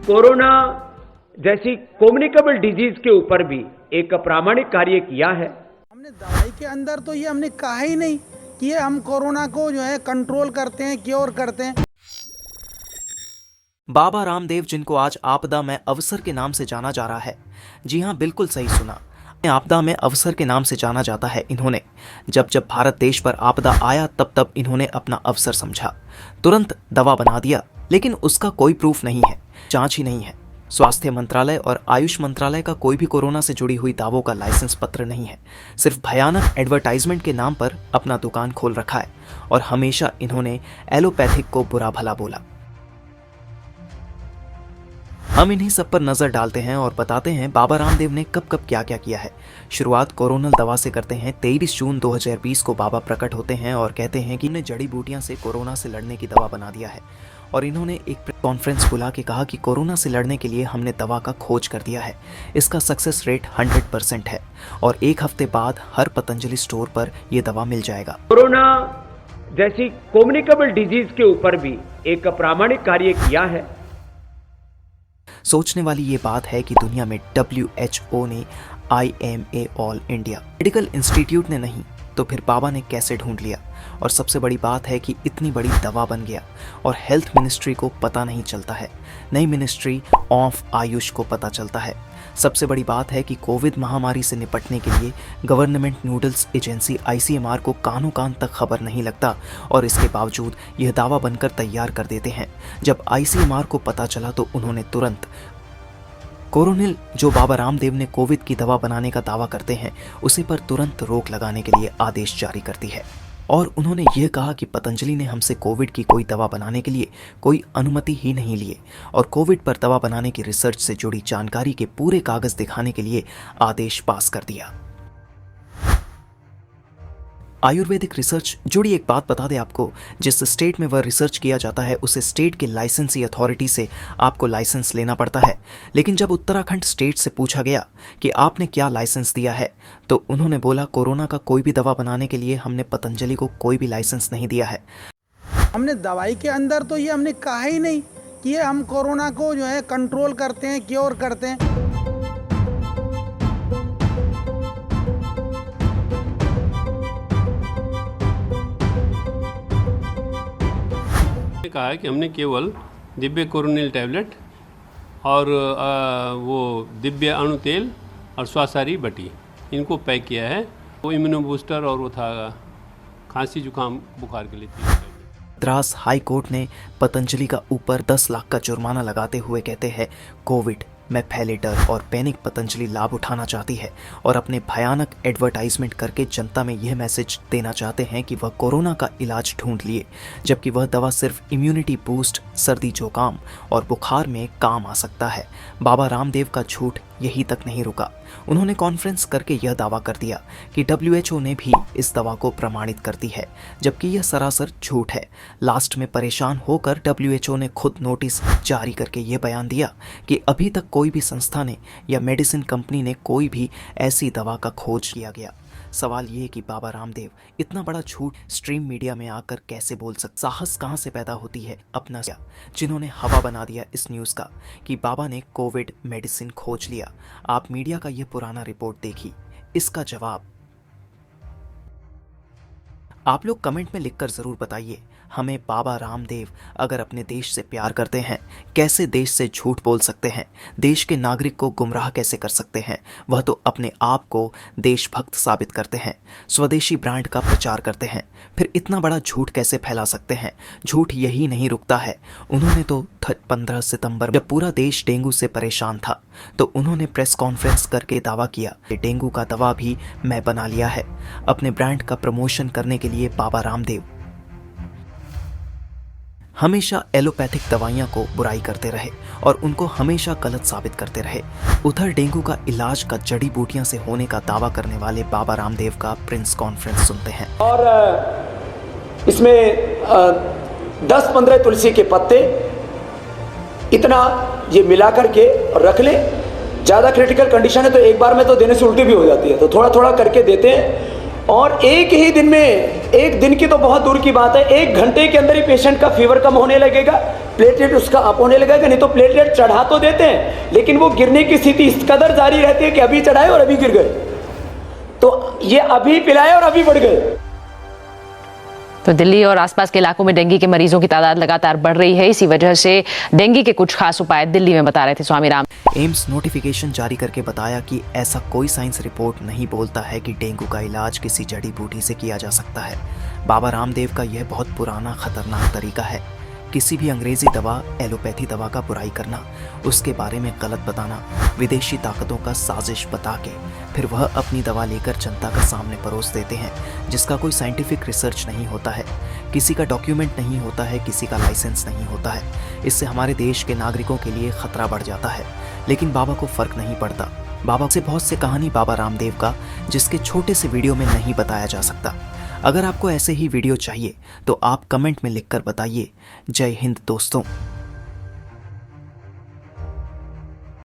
Corona जैसी communicable disease के ऊपर भी एक अप्रामाणिक कार्य किया है। हमने दवाई के अंदर तो ये हमने कहा ही नहीं कि ये हम कोरोना को जो है कंट्रोल करते हैं, क्योर करते हैं। बाबा रामदेव, जिनको आज आपदा में अवसर के नाम से जाना जा रहा है। जी हां, बिल्कुल सही सुना, आपदा में अवसर के नाम से जाना जाता है इन्होंने। जब जब भारत देश पर आपदा आया तब तब इन्होंने अपना अवसर समझा, तुरंत दवा बना दिया, लेकिन उसका कोई प्रूफ नहीं है, जांच ही नहीं है। स्वास्थ्य मंत्रालय और आयुष मंत्रालय का कोई भी कोरोना से जुड़ी हुई दावों का लाइसेंस पत्र नहीं है। सिर्फ भयानक एडवर्टाइजमेंट के नाम पर अपना दुकान खोल रखा है और हमेशा इन्होंने एलोपैथिक को बुरा भला बोला। हम इन्हीं सब पर नजर डालते हैं और बताते हैं बाबा रामदेव ने कब कब क्या क्या किया है। शुरुआत कोरोनल दवा से करते हैं। 23 जून 2020 को बाबा प्रकट होते हैं और कहते हैं कि इन्होंने जड़ी बूटियां से कोरोना से लड़ने की दवा बना दिया है। और इन्होंने एक कॉन्फ्रेंस बुला के कहा कि कोरोना से लड़ने के लिए हमने दवा का खोज कर दिया है, इसका सक्सेस रेट 100% है और एक हफ्ते बाद हर पतंजलि स्टोर पर यह दवा मिल जाएगा। कोरोना जैसी कम्युनिकेबल डिजीज के ऊपर भी एक अप्रामाणिक कार्य किया है। सोचने वाली ये बात है कि दुनिया में WHO ने, IMA all India medical institute ने नहीं, तो फिर बाबा ने कैसे ढूंढ लिया। और सबसे बड़ी बात है कि इतनी बड़ी दवा बन गया और हेल्थ मिनिस्ट्री को पता नहीं चलता है, नई मिनिस्ट्री ऑफ आयुष को पता चलता है। सबसे बड़ी बात है कि कोविड महामारी से निपटने के लिए गवर्नमेंट नूडल्स एजेंसी ICMR को कानों कान तक खबर नहीं लगता और इसके बावजूद यह दावा बनकर तैयार कर देते हैं। जब ICMR को पता चला तो उन्होंने तुरंत कोरोनिल, जो बाबा रामदेव ने कोविड की दवा बनाने का दावा करते हैं, उसे पर तुरंत रोक लगाने के लिए आदेश जारी करती है। और उन्होंने यह कहा कि पतंजलि ने हमसे कोविड की कोई दवा बनाने के लिए कोई अनुमति ही नहीं लिए और कोविड पर दवा बनाने की रिसर्च से जुड़ी जानकारी के पूरे कागज दिखाने के लिए आदेश पास कर दिया। आयुर्वेदिक रिसर्च जुड़ी एक बात बता दें आपको, जिस स्टेट में वह रिसर्च किया जाता है उसे स्टेट के लाइसेंसी अथॉरिटी से आपको लाइसेंस लेना पड़ता है। लेकिन जब उत्तराखंड स्टेट से पूछा गया कि आपने क्या लाइसेंस दिया है, तो उन्होंने बोला कोरोना का कोई भी दवा बनाने के लिए हमने पतंजलि को कोई भी लाइसेंस नहीं दिया है। हमने दवाई के अंदर तो ये हमने कहा ही नहीं कि ये हम कोरोना को जो है कंट्रोल करते हैं, क्योर करते हैं। कहा है कि हमने केवल दिव्य कोरोनिल टैबलेट और वो दिव्य अणु तेल और स्वासारी बटी, इनको पैक किया है। वो इम्यूनो बूस्टर और वो था खांसी जुकाम बुखार के लिए थी। मद्रास हाई कोर्ट ने पतंजलि का ऊपर 10 लाख का जुर्माना लगाते हुए कहते हैं कोविड में फैले डर और पैनिक पतंजलि लाभ उठाना चाहती है और अपने भयानक एडवर्टाइजमेंट करके जनता में यह मैसेज देना चाहते हैं कि वह कोरोना का इलाज ढूंढ लिए, जबकि वह दवा सिर्फ इम्यूनिटी बूस्ट, सर्दी जुकाम और बुखार में काम आ सकता है। बाबा रामदेव का झूठ यही तक नहीं रुका, उन्होंने कॉन्फ्रेंस करके यह दावा कर दिया कि WHO ने भी इस दवा को प्रमाणित कर दी है, जबकि यह सरासर झूठ है। लास्ट में परेशान होकर WHO ने खुद नोटिस जारी करके यह बयान दिया कि अभी तक कोई भी संस्था ने या मेडिसिन कंपनी ने कोई भी ऐसी दवा का खोज किया गया। सवाल ये कि बाबा रामदेव इतना बड़ा झूठ स्ट्रीम मीडिया में आकर कैसे बोल सकते? साहस कहाँ से पैदा होती है अपना, जिन्होंने हवा बना दिया इस न्यूज़ का कि बाबा ने कोविड मेडिसिन खोज लिया। आप मीडिया का यह पुराना रिपोर्ट देखी, इसका जवाब आप लोग कमेंट में लिखकर जरूर बताइए। हमें बाबा रामदेव अगर अपने देश से प्यार करते हैं, कैसे देश से झूठ बोल सकते हैं, देश के नागरिक को गुमराह कैसे कर सकते हैं? वह तो अपने आप को देशभक्त साबित करते हैं, स्वदेशी ब्रांड का प्रचार करते हैं, फिर इतना बड़ा झूठ कैसे फैला सकते हैं? झूठ यही नहीं रुकता है। उन्होंने तो 15 सितंबर जब पूरा देश डेंगू से परेशान था तो उन्होंने प्रेस कॉन्फ्रेंस करके दावा किया कि डेंगू का दवा भी मैं बना लिया है। अपने ब्रांड का प्रमोशन करने के लिए बाबा रामदेव हमेशा एलोपैथिक दवाइयां को बुराई करते रहे और उनको हमेशा गलत साबित करते रहे। उधर डेंगू का इलाज का जड़ी बूटियां से होने का दावा करने वाले बाबा रामदेव का प्रेस कॉन्फ्रेंस सुनते हैं। और इसमें 10-15 तुलसी के पत्ते इतना ये मिला करके और रख लें। ज़्यादा क्रिटिकल कंडीशन है तो एक बार में तो देने से उल्टी भी हो जाती है, तो थोड़ा थोड़ा करके देते हैं और एक ही दिन में एक दिन की तो बहुत दूर की बात है, 1 घंटे के अंदर ही पेशेंट का फीवर कम होने लगेगा, प्लेटलेट उसका अप होने लगेगा। नहीं तो प्लेटलेट चढ़ा तो देते हैं लेकिन वो गिरने की स्थिति इस कदर जारी रहती है कि अभी चढ़ाए और अभी गिर गए, तो ये अभी पिलाए और अभी बढ़ गए। तो दिल्ली और आसपास के इलाकों में डेंगू के मरीजों की तादाद लगातार बढ़ रही है। इसी वजह से डेंगू के कुछ खास उपाय दिल्ली में बता रहे थे स्वामी राम। एम्स नोटिफिकेशन जारी करके बताया कि ऐसा कोई साइंस रिपोर्ट नहीं बोलता है कि डेंगू का इलाज किसी जड़ी बूटी से किया जा सकता है। बाबा रामदेव का यह बहुत पुराना खतरनाक तरीका है। किसी भी अंग्रेजी दवा, एलोपैथी दवा का बुराई करना, उसके बारे में गलत बताना, विदेशी ताकतों का साजिश बता के फिर वह अपनी दवा लेकर जनता का सामने परोस देते हैं, जिसका कोई साइंटिफिक रिसर्च नहीं होता है, किसी का डॉक्यूमेंट नहीं होता है, किसी का लाइसेंस नहीं होता है। इससे हमारे देश के नागरिकों के लिए खतरा बढ़ जाता है। लेकिन बाबा को फर्क नहीं पड़ता। बाबा से बहुत से कहानी बाबा रामदेव का जिसके छोटे से वीडियो में नहीं बताया जा सकता। अगर आपको ऐसे ही वीडियो चाहिए तो आप कमेंट में लिखकर बताइए। जय हिंद दोस्तों।